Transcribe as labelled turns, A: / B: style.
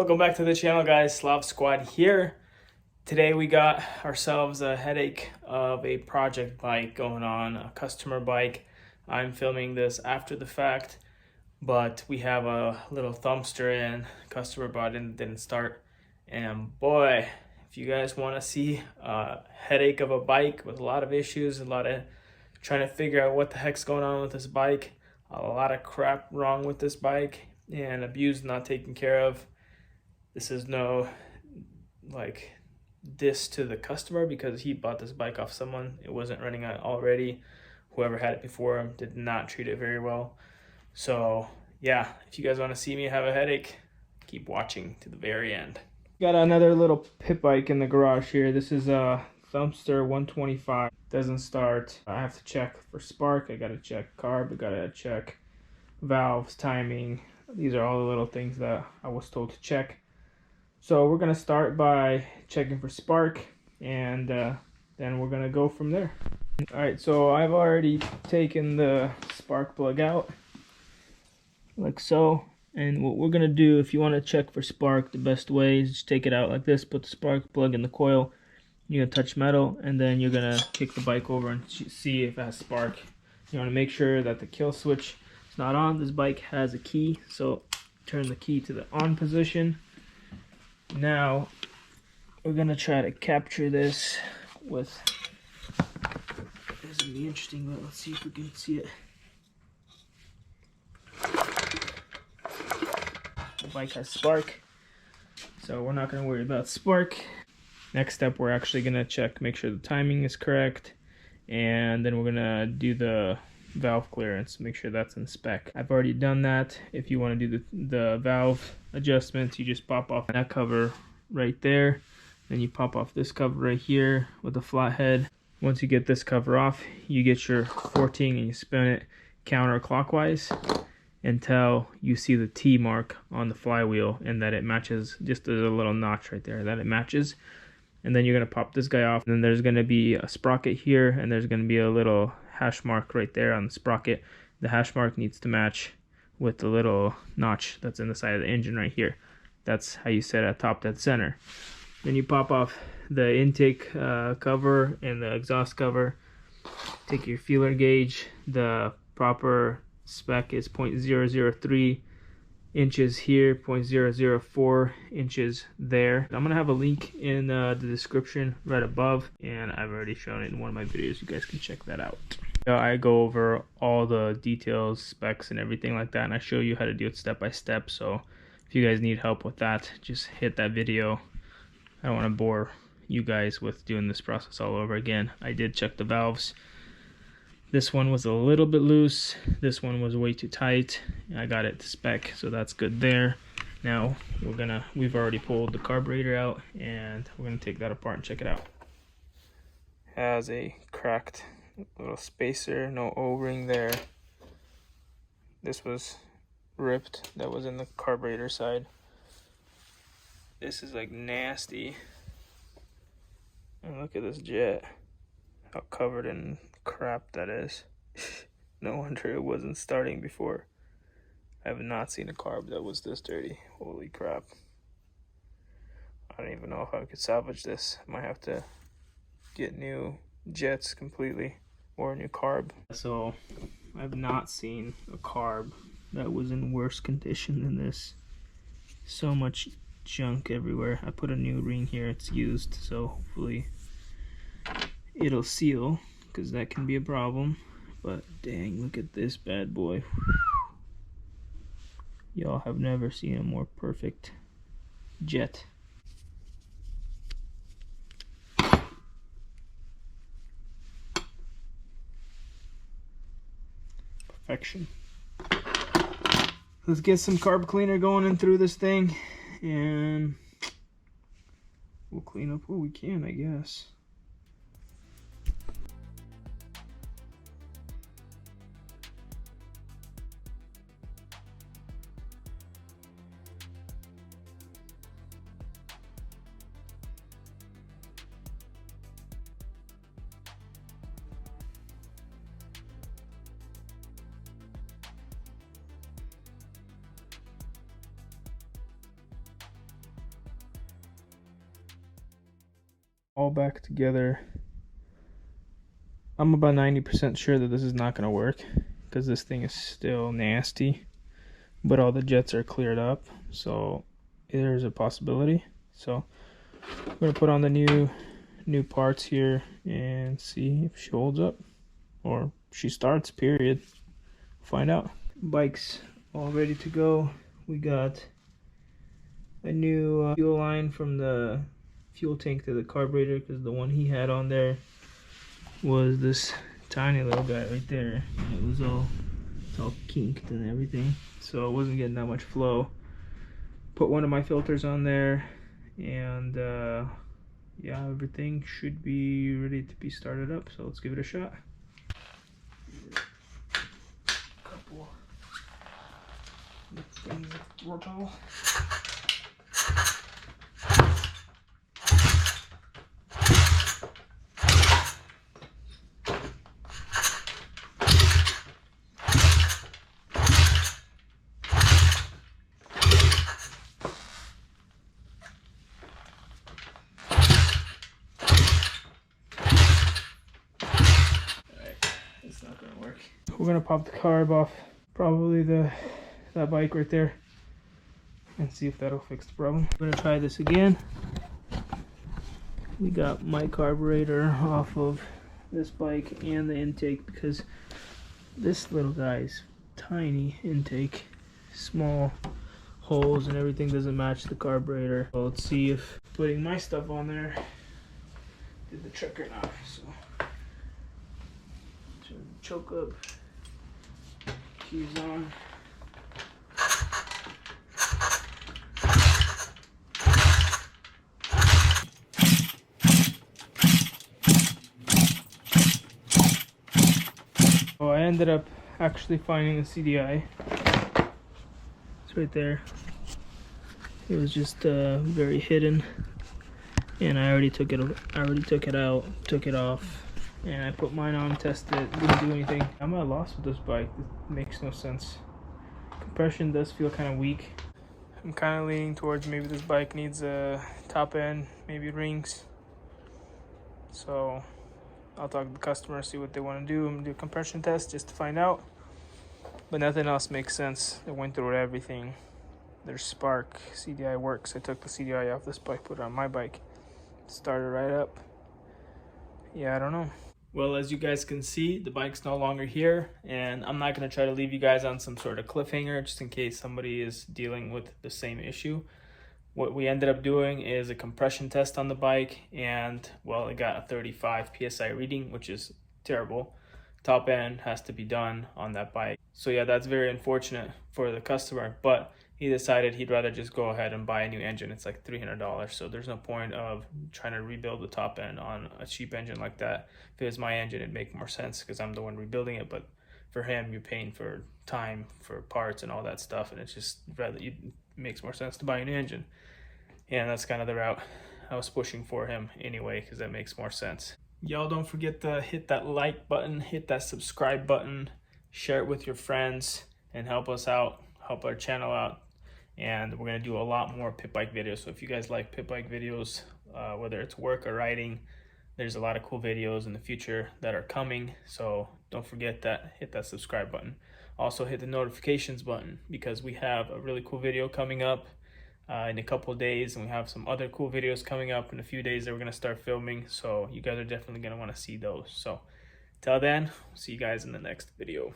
A: Welcome back to the channel, guys. Slav Squad here. Today we got ourselves a headache of a project bike going on, a customer bike. I'm filming this after the fact, but we have a little Thumpstar in. Customer brought in, didn't start. And boy, if you guys want to see a headache of a bike with a lot of issues, a lot of trying to figure out what the heck's going on with this bike, a lot of crap wrong with this bike, and abuse not taken care of. This is no like diss to the customer because he bought this bike off someone. It wasn't running out already. Whoever had it before him did not treat it very well. So yeah, if you guys want to see me have a headache, keep watching to the very end. Got another little pit bike in the garage here. This is a Thumpstar 125. Doesn't start. I have to check for spark. I gotta check carb. I gotta check valves, timing. These are all the little things that I was told to check. So we're gonna start by checking for spark, and then we're gonna go from there. All right, so I've already taken the spark plug out, like so. And what we're gonna do, if you want to check for spark, the best way is just take it out like this, put the spark plug in the coil, you're gonna touch metal, and then you're gonna kick the bike over and see if it has spark. You wanna make sure that the kill switch is not on. This bike has a key, so turn the key to the on position. Now we're gonna try to capture this with, this will be interesting, but let's see if we can see it. The bike has spark, so we're not gonna worry about spark. Next step, we're actually gonna check, make sure the timing is correct, and then we're gonna do the valve clearance, make sure that's in spec. I've already done that. If you want to do the valve adjustments, you just pop off that cover right there, then you pop off this cover right here with a flat head. Once you get this cover off, you get your 14 and you spin it counterclockwise until you see the T mark on the flywheel and that it matches. Just there's a little notch right there that it matches. And then you're going to pop this guy off. And then there's going to be a sprocket here, and there's going to be a little hash mark right there on the sprocket. The hash mark needs to match with the little notch that's in the side of the engine right here. That's how you set it top dead center. Then you pop off the intake cover and the exhaust cover. Take your feeler gauge. The proper spec is 0.003 inches here, 0.004 inches there. I'm gonna have a link in the description right above, and I've already shown it in one of my videos. You guys can check that out. I go over all the details, specs, and everything like that, and I show you how to do it step by step. So if you guys need help with that, just hit that video. I don't want to bore you guys with doing this process all over again. I did check the valves. This one was a little bit loose. This one was way too tight. I got it to spec, so that's good there. Now we've already pulled the carburetor out, and we're gonna take that apart and check it out. Has a cracked little spacer, no O-ring there. This was ripped. That was in the carburetor side. This is like nasty. And look at this jet. How covered in crap that is. No wonder it wasn't starting before. I have not seen a carb that was this dirty. Holy crap. I don't even know if I could salvage this. I might have to get new jets completely or a new carb. So I've not seen a carb that was in worse condition than this. So much junk everywhere. I put a new ring here. It's used, so hopefully it'll seal, because that can be a problem. But dang, look at this bad boy. Y'all have never seen a more perfect jet. Perfection. Let's get some carb cleaner going in through this thing, and we'll clean up what we can, I guess. all back together. I'm about 90% sure that this is not going to work because this thing is still nasty, but all the jets are cleared up, so there's a possibility. So I'm going to put on the new parts here and see if she holds up or she starts, period. Find out. Bike's all ready to go. We got a new fuel line from the fuel tank to the carburetor because the one he had on there was this tiny little guy right there. It was all kinked and everything, so it wasn't getting that much flow. Put one of my filters on there, and yeah, everything should be ready to be started up, so let's give it a shot. Couple things of overhaul. We're gonna pop the carb off probably that bike right there and see if that'll fix the problem. I'm gonna try this again. We got my carburetor off of this bike and the intake because this little guy's tiny intake, small holes and everything doesn't match the carburetor. So let's see if putting my stuff on there did the trick or not. So turn the choke up. Keys on. Oh, I ended up actually finding the CDI. It's right there. It was just very hidden, and I already took it out, took it off. And I put mine on, tested it, didn't do anything. I'm at a loss with this bike. It makes no sense. Compression does feel kind of weak. I'm kind of leaning towards maybe this bike needs a top end, maybe rings. So I'll talk to the customer, see what they want to do. I'm gonna do a compression test just to find out. But nothing else makes sense. I went through everything. There's spark, CDI works. I took the CDI off this bike, put it on my bike. Started right up. Yeah, I don't know. Well, as you guys can see, the bike's no longer here, and I'm not going to try to leave you guys on some sort of cliffhanger just in case somebody is dealing with the same issue. What we ended up doing is a compression test on the bike, and well, it got a 35 PSI reading, which is terrible. Top end has to be done on that bike. So yeah, that's very unfortunate for the customer, but he decided he'd rather just go ahead and buy a new engine. It's like $300, so there's no point of trying to rebuild the top end on a cheap engine like that. If it was my engine, it'd make more sense because I'm the one rebuilding it, but for him, you're paying for time, for parts and all that stuff, and it's just it makes more sense to buy a new engine. And that's kind of the route I was pushing for him anyway, because that makes more sense. Y'all don't forget to hit that like button, hit that subscribe button, share it with your friends, and help us out, help our channel out. And we're going to do a lot more pit bike videos. So if you guys like pit bike videos, whether it's work or riding, there's a lot of cool videos in the future that are coming. So don't forget that, hit that subscribe button. Also hit the notifications button because we have a really cool video coming up in a couple of days, and we have some other cool videos coming up in a few days that we're going to start filming. So you guys are definitely going to want to see those. So till then, see you guys in the next video.